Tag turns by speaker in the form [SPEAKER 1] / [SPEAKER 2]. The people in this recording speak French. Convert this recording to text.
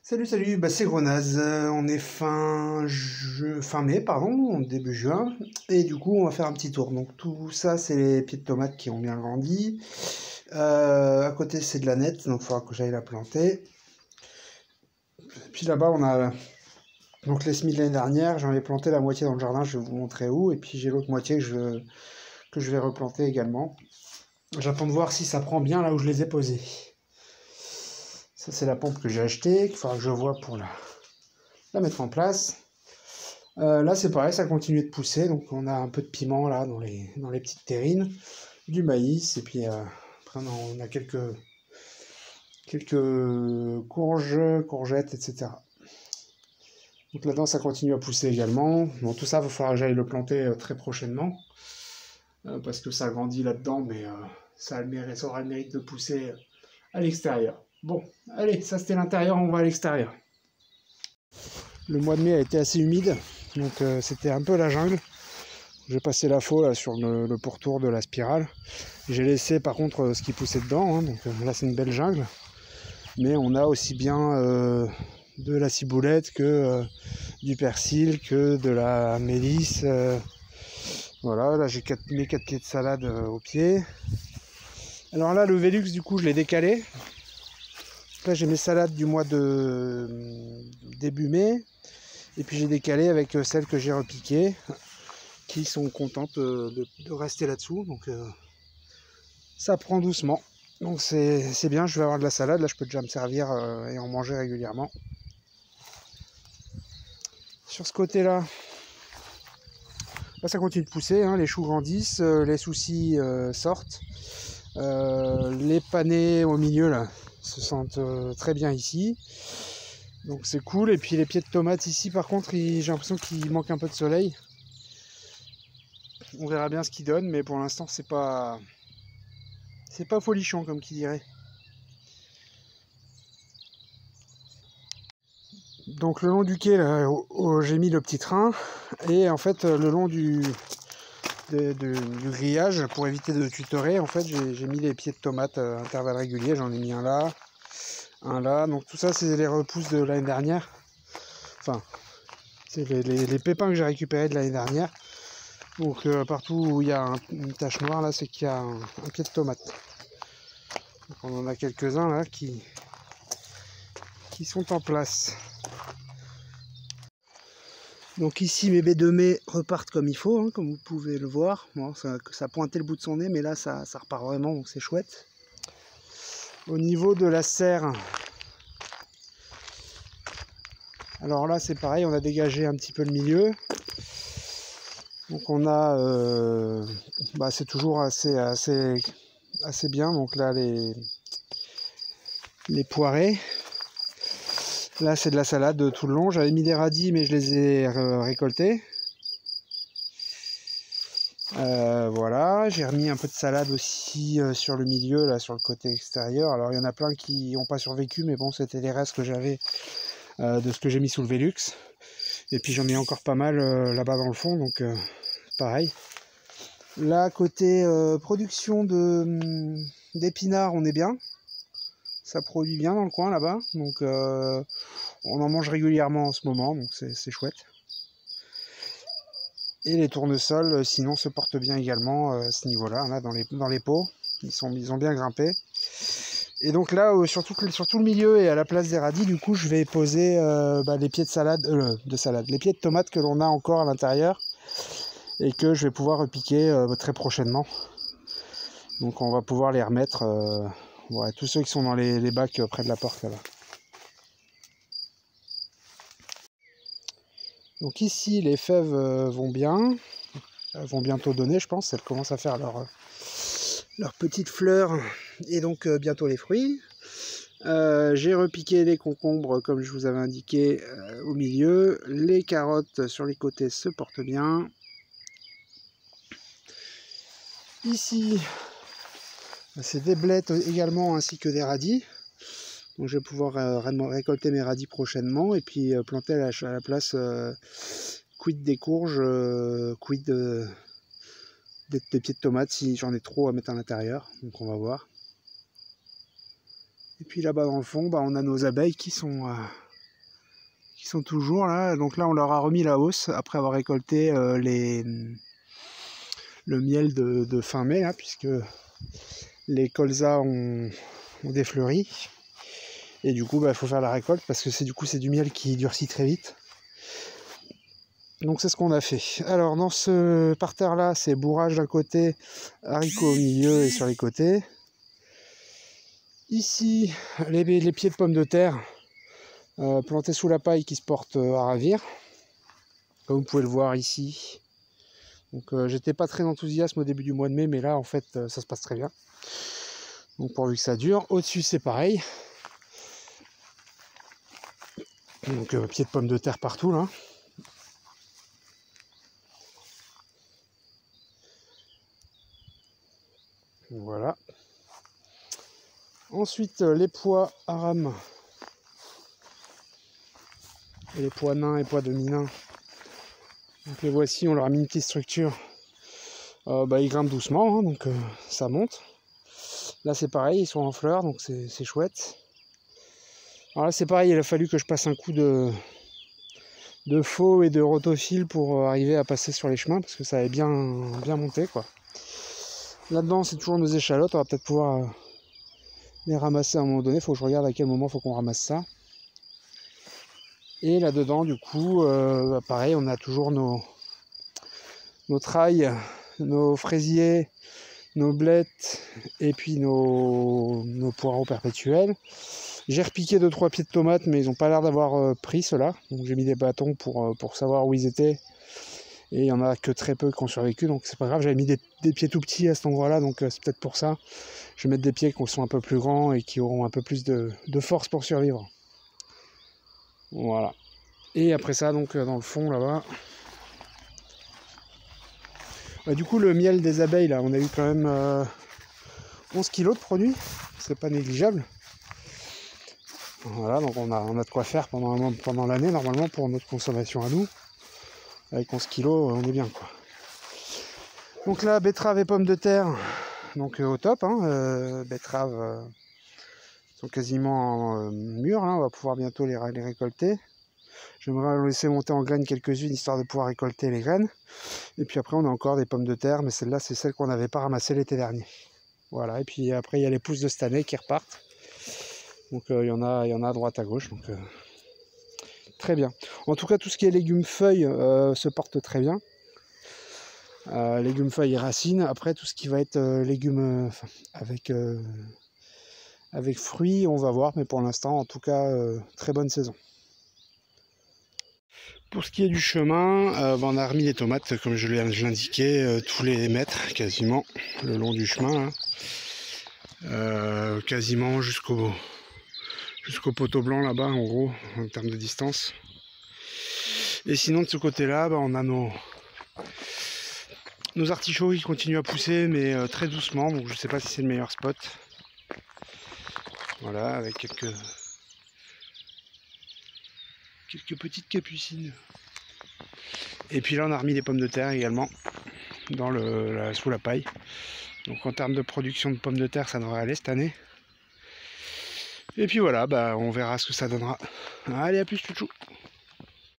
[SPEAKER 1] Salut, salut, bah c'est Grenaz. On est fin mai, pardon, début juin. Et du coup, on va faire un petit tour. Donc tout ça, c'est les pieds de tomates qui ont bien grandi. À côté, c'est de la nette, donc il faudra que j'aille la planter. Puis là-bas, on a donc les semis de l'année dernière. J'en ai planté la moitié dans le jardin, je vais vous montrer où. Et puis j'ai l'autre moitié que je vais replanter également. J'attends de voir si ça prend bien là où je les ai posés. Ça, c'est la pompe que j'ai achetée, qu'il faudra que je vois pour la mettre en place. Là, c'est pareil, ça continue de pousser. Donc, on a un peu de piment là dans les petites terrines, du maïs, et puis après, on a quelques courgettes, etc. Donc là-dedans, ça continue à pousser également. Bon, tout ça, il va falloir que j'aille le planter très prochainement, parce que ça grandit là-dedans, mais ça aura le mérite de pousser à l'extérieur. Bon, allez, ça c'était l'intérieur, on va à l'extérieur. Le mois de mai a été assez humide, donc c'était un peu la jungle. J'ai passé la faux là, sur le pourtour de la spirale. J'ai laissé par contre ce qui poussait dedans, hein, donc là c'est une belle jungle. Mais on a aussi bien de la ciboulette que du persil, que de la mélisse. Voilà, là j'ai mes 4 pieds de salade au pied. Alors là le Velux du coup je l'ai décalé. Là j'ai mes salades du mois de début mai. Et puis j'ai décalé avec celles que j'ai repiquées, qui sont contentes de rester là-dessous. Donc ça prend doucement. Donc c'est bien, je vais avoir de la salade. Là je peux déjà me servir et en manger régulièrement. Sur ce côté-là, là ça continue de pousser, hein, les choux grandissent, les soucis sortent. Les panais au milieu là se sentent très bien ici. Donc c'est cool. Et puis les pieds de tomates ici par contre, j'ai l'impression qu'il manque un peu de soleil. On verra bien ce qu'il donne, mais pour l'instant c'est pas folichon comme qui dirait. Donc le long du quai là, j'ai mis le petit train, et en fait le long du grillage, pour éviter de tutorer, en fait j'ai mis les pieds de tomates à intervalles réguliers. J'en ai mis un là, donc tout ça c'est les repousses de l'année dernière. Enfin, c'est les pépins que j'ai récupérés de l'année dernière. Donc partout où il y a une tache noire là, c'est qu'il y a un pied de tomate. Donc, on en a quelques-uns là qui sont en place. Donc ici mes baies de mai repartent comme il faut, hein, comme vous pouvez le voir. Bon, ça pointait le bout de son nez, mais là ça repart vraiment, donc c'est chouette. Au niveau de la serre, alors là c'est pareil, on a dégagé un petit peu le milieu. Donc on a, c'est toujours assez bien. Donc là les poirées. Là c'est de la salade tout le long. J'avais mis des radis, mais je les ai récoltés. Voilà, j'ai remis un peu de salade aussi sur le milieu, là sur le côté extérieur. Alors il y en a plein qui n'ont pas survécu, mais bon, c'était les restes que j'avais de ce que j'ai mis sous le Velux. Et puis j'en ai encore pas mal là-bas dans le fond, donc pareil. Là, côté production d'épinards, on est bien. Ça produit bien dans le coin là-bas, donc on en mange régulièrement en ce moment, donc c'est chouette. Et les tournesols, sinon, se portent bien également à ce niveau-là, là, dans les pots. Ils ont bien grimpé. Et donc là, surtout le milieu et à la place des radis, du coup, je vais poser les pieds les pieds de tomates que l'on a encore à l'intérieur et que je vais pouvoir repiquer très prochainement. Donc on va pouvoir les remettre, tous ceux qui sont dans les bacs près de la porte là-bas. Donc ici, les fèves vont bien. Elles vont bientôt donner, je pense. Elles commencent à faire leurs petites fleurs et donc bientôt les fruits. J'ai repiqué les concombres comme je vous avais indiqué au milieu. Les carottes sur les côtés se portent bien. Ici, c'est des blettes également ainsi que des radis. Donc je vais pouvoir récolter mes radis prochainement et puis planter à la place quid des courges, quid des pieds de tomates si j'en ai trop à mettre à l'intérieur. Donc on va voir. Et puis là-bas dans le fond, on a nos abeilles qui sont qui sont toujours là. Donc là, on leur a remis la hausse après avoir récolté le miel de fin mai, là, puisque les colzas ont défleuri. Et du coup, il faut faire la récolte parce que c'est du miel qui durcit très vite. Donc c'est ce qu'on a fait. Alors dans ce parterre là, c'est bourrage d'un côté, haricots au milieu et sur les côtés. Ici, les pieds de pommes de terre plantés sous la paille qui se portent à ravir. Comme vous pouvez le voir ici. Donc j'étais pas très enthousiaste au début du mois de mai, mais là en fait ça se passe très bien. Donc pourvu que ça dure. Au-dessus c'est pareil. Donc pieds de pommes de terre partout là. Voilà. Ensuite, les pois aram et les pois nains et pois demi-nains. Donc les voici, on leur a mis une petite structure. Ils grimpent doucement, hein, donc ça monte. Là c'est pareil, ils sont en fleurs, donc c'est chouette. Alors là c'est pareil, il a fallu que je passe un coup de faux et de rotophile pour arriver à passer sur les chemins, parce que ça avait bien monté, quoi. Là-dedans c'est toujours nos échalotes, on va peut-être pouvoir les ramasser à un moment donné. Il faut que je regarde à quel moment il faut qu'on ramasse ça. Et là-dedans, du coup, pareil, on a toujours nos trailles, nos fraisiers, nos blettes et puis nos poireaux perpétuels. J'ai repiqué 2-3 pieds de tomates, mais ils n'ont pas l'air d'avoir pris ceux-là. Donc j'ai mis des bâtons pour savoir où ils étaient. Et il n'y en a que très peu qui ont survécu, donc c'est pas grave. J'avais mis des pieds tout petits à cet endroit-là, donc c'est peut-être pour ça. Je vais mettre des pieds qui sont un peu plus grands et qui auront un peu plus de force pour survivre. Voilà. Et après ça, donc dans le fond là-bas. Du coup, le miel des abeilles, là, on a eu quand même 11 kilos de produits. C'est pas négligeable. Voilà, donc on a de quoi faire pendant l'année, normalement, pour notre consommation à nous. Avec 11 kilos, on est bien, quoi. Donc là, betterave et pommes de terre, donc au top. Hein, betteraves sont quasiment mûres, là, on va pouvoir bientôt les récolter. J'aimerais laisser monter en graines quelques-unes, histoire de pouvoir récolter les graines. Et puis après, on a encore des pommes de terre, mais celle-là, c'est celle qu'on n'avait pas ramassée l'été dernier. Voilà, et puis après, il y a les pousses de cette année qui repartent. Donc il y en a à droite, à gauche, donc très bien. En tout cas, tout ce qui est légumes feuilles se porte très bien. Légumes feuilles et racines. Après, tout ce qui va être légumes avec fruits, on va voir, mais pour l'instant, en tout cas, très bonne saison. Pour ce qui est du chemin, on a remis les tomates, comme je l'indiquais, tous les mètres, quasiment, le long du chemin. Hein. Quasiment jusqu'au poteau blanc là-bas, en gros, en termes de distance. Et sinon, de ce côté-là, on a nos artichauts qui continuent à pousser, mais très doucement, donc je ne sais pas si c'est le meilleur spot. Voilà, avec quelques petites capucines. Et puis là, on a remis des pommes de terre également sous la paille. Donc en termes de production de pommes de terre, ça devrait aller cette année. Et puis voilà, on verra ce que ça donnera. Allez, à plus, chouchou.